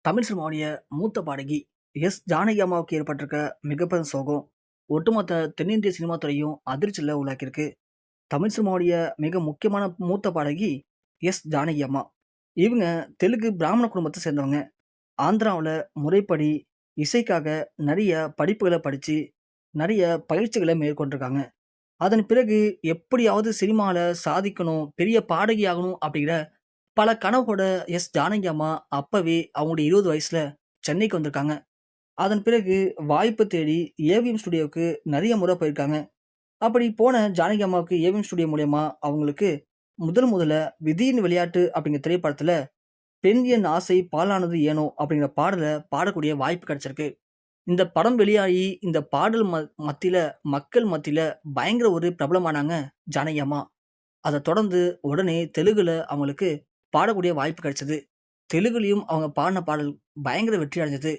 தமிழ் சினிமாவுடைய மூத்த பாடகி எஸ். ஜானகி அம்மாவுக்கு ஏற்பட்டிருக்க மிகப்பெரும் சோகம், ஒட்டுமொத்த தென்னிந்திய சினிமா துறையும் அதிர்ச்சியில உள்ளாக்கியிருக்கு. தமிழ் சினிமாவுடைய மிக முக்கியமான மூத்த பாடகி எஸ். ஜானகி அம்மா. இவங்க தெலுங்கு பிராமண குடும்பத்த சேர்ந்தவங்க. ஆந்திராவுல முறைப்படி இசைக்காக நெறைய படிப்புகள படிச்சு, நெறைய பயிற்சிகள மேற்கொண்டிருக்காங்க. அதன் பிறகு எப்படியாவது சினிமால சாதிக்கணும், பெரிய பாடகி ஆகணும் அப்படிங்கிற பல கனவோட எஸ். ஜானகி அம்மா அப்பவே அவங்களுடைய 20 வயசுல சென்னைக்கு வந்திருக்காங்க. அதன் பிறகு வாய்ப்பு தேடி ஏவிஎம் ஸ்டுடியோவுக்கு நெறைய முறை போயிருக்காங்க. அப்படி போன ஜானகி அம்மாவுக்கு ஏவிஎம் ஸ்டுடியோ மூலியமா அவங்களுக்கு முதல்ல "விதியின் விளையாட்டு" அப்படிங்கிற திரைப்படத்துல "பெண் என் ஆசை பாழானது ஏனோ" அப்படிங்கிற பாடல பாடக்கூடிய வாய்ப்பு கிடைச்சிருக்கு. இந்த படம் வெளியாகி இந்த பாடல் மத்தியில மக்கள் மத்தியில பயங்கர ஒரு பிரபலமானாங்க ஜானகி அம்மா. அத தொடர்ந்து உடனே தெலுங்குல அவங்களுக்கு பாடக்கூடிய வாய்ப்பு கிடைச்சது. தெலுங்குலயும் அவங்க பாடுன பாடல் பயங்கர வெற்றி அடைஞ்சது.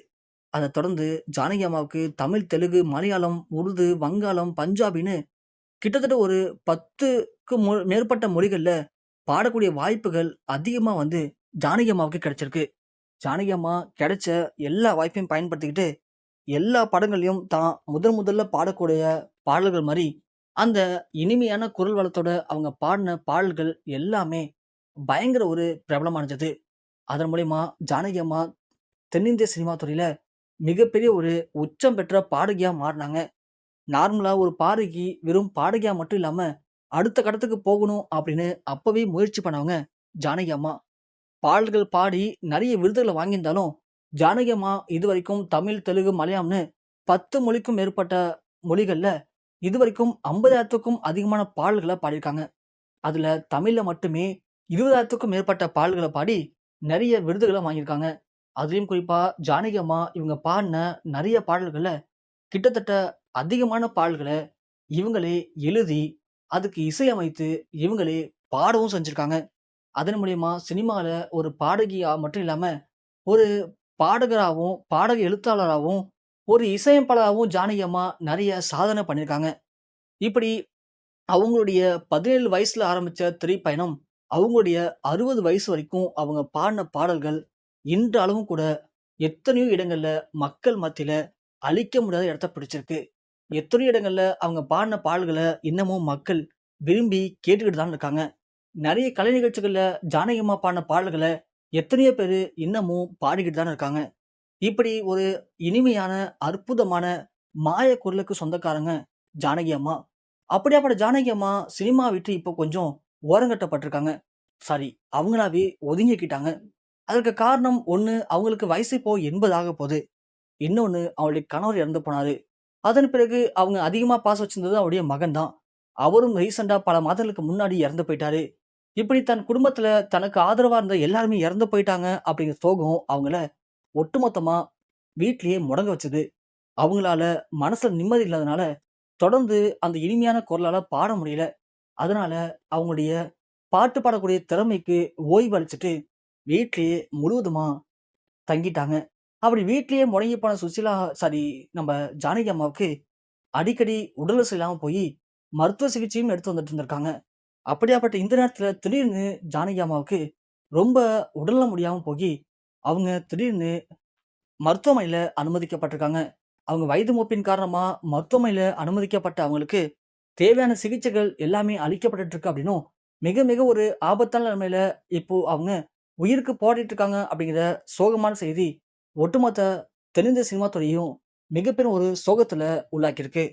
அத தொடர்ந்து ஜானகி அம்மாவுக்கு தமிழ், தெலுங்கு, மலையாளம், உருது, வங்காளம், பஞ்சாபின்னு கிட்டத்தட்ட ஒரு 10க்கு மேற்பட்ட மொழிகள்ல பாடக்கூடிய வாய்ப்புகள் அதிகமா வந்து ஜானகி அம்மாவுக்கு கிடைச்சிருக்கு. ஜானகி அம்மா கிடைச்ச எல்லா வாய்ப்பையும் பயன்படுத்திக்கிட்டு, எல்லா படங்கள்லயும் தான் முதல்ல பாடக்கூடிய பாடல்கள் மாரி, அந்த இனிமையான குரல் வளத்தோட அவங்க பாடின பாடல்கள் எல்லாமே பயங்கர ஒரு பிரபலமடைஞ்சது. அதன் மூலியமா ஜானகி அம்மா தென்னிந்திய சினிமா துறையில மிகப்பெரிய ஒரு உச்சம் பெற்ற பாடகியா மாறுனாங்க. நார்மலா ஒரு பாடகி வெறும் பாடகியா மட்டும் இல்லாம, அடுத்த கட்டத்துக்கு போகணும் அப்படின்னு அப்பவே முயற்சி பண்ணவங்க ஜானகி அம்மா. பாடல்கள் பாடி நெறைய விருதுகள வாங்கியிருந்தாலும், ஜானகி அம்மா இதுவரைக்கும் தமிழ், தெலுங்கு, மலையாளம்னு 10 மொழிக்கும் மேற்பட்ட மொழிகள்ல இதுவரைக்கும் 50,000த்துக்கும் அதிகமான பாடல்கள பாடியிருக்காங்க. அதுல தமிழ்ல மட்டுமே 20,000த்துக்கும் மேற்பட்ட பாடல்கள பாடி நெறைய விருதுகள வாங்கியிருக்காங்க. அதிலும் குறிப்பா ஜானகி அம்மா இவங்க பாடின நெறைய பாடல்கள்ல கிட்டத்தட்ட அதிகமான பாடல்கள இவங்களே எழுதி, அதுக்கு இசையமைத்து இவங்களே பாடவும் செஞ்சிருக்காங்க. அதன் மூலியமா சினிமால ஒரு பாடகியா மட்டும் இல்லாம, ஒரு பாடகராவும், பாடக எழுத்தாளராவும், ஒரு இசையமைப்பாளராவும் ஜானகி அம்மா நெறைய சாதனை பண்ணியிருக்காங்க. இப்படி அவங்களுடைய 17 வயசுல ஆரம்பிச்ச திரைப்பயணம், அவங்களுடைய 60 வயசு வரைக்கும் அவங்க பாடின பாடல்கள் இன்றளவும் கூட எத்தனையோ இடங்கள்ல மக்கள் மத்தியில அழிக்க முடியாத இடத்த பிடிச்சிருக்கு. எத்தனையோ இடங்கள்ல அவங்க பாடின பாடல்கள இன்னமும் மக்கள் விரும்பி கேட்டுக்கிட்டு தான் இருக்காங்க. நெறைய கலை நிகழ்ச்சிகள்ல ஜானகி அம்மா பாடின பாடல்கள எத்தனையோ பேரு இன்னமும் பாடிக்கிட்டு தானே இருக்காங்க. இப்படி ஒரு இனிமையான, அற்புதமான மாய குரலுக்கு சொந்தக்காரங்க ஜானகி அம்மா. அப்படியாப்பட்ட ஜானகி அம்மா சினிமா விட்டு இப்போ கொஞ்சம் ஓரங்கட்டப்பட்டுருக்காங்க. சாரி, அவங்களாவே ஒதுங்கிக்கிட்டாங்க. அதற்கு காரணம் ஒண்ணு, அவங்களுக்கு வயசு இப்போ 80 ஆகப்போது. இன்னொன்னு, அவங்களுடைய கணவர் இறந்து போனாரு. அதன் பிறகு அவங்க அதிகமா பாசம் வச்சிருந்தது அவருடைய மகன் தான். அவரும் ரீசென்ட்டா பல மாதங்களுக்கு முன்னாடி இறந்து போயிட்டாரு. இப்படி தன் குடும்பத்துல தனக்கு ஆதரவா இருந்த எல்லாருமே இறந்து போயிட்டாங்க அப்படிங்கிற சோகம் அவங்கள ஒட்டுமொத்தமா வீட்லயே முடங்க வச்சது. அவங்களால மனசுல நிம்மதி இல்லாதனால, தொடர்ந்து அந்த இனிமையான குரலால பாட முடியல. அதனால அவங்களுடைய பாட்டு பாடக்கூடிய திறமைக்கு ஓய்வு அளிச்சுட்டு, வீட்லயே முழுவதுமா தங்கிட்டாங்க. அப்படி வீட்லயே முடங்கி போன சுசீலா சாரி நம்ம ஜானகி அம்மாவுக்கு அடிக்கடி உடல்நிலை சரியில்லாம போயி, மருத்துவ சிகிச்சையும் எடுத்து வந்துட்டு இருந்திருக்காங்க. அப்படியாப்பட்ட இந்த நேரத்துல திடீர்னு ஜானகி அம்மாவுக்கு ரொம்ப உடல்நலம் முடியாம போகி, அவங்க திடீர்னு மருத்துவமனையில அனுமதிக்கப்பட்டிருக்காங்க. அவங்க வயது மூப்பின் காரணமா மருத்துவமனையில அனுமதிக்கப்பட்ட அவங்களுக்கு தேவையான சிகிச்சைகள் எல்லாமே அளிக்கப்பட்டுட்டு இருக்கு அப்படின்னும், மிக மிக ஒரு ஆபத்தான நிலைமையில இப்போ அவங்க உயிருக்கு போராடிட்டு இருக்காங்க அப்படிங்கிற சோகமான செய்தி ஒட்டுமொத்த தென்னிந்திய சினிமா துறையையும் மிகப்பெரும் ஒரு சோகத்துல உள்ளாக்கியிருக்கு.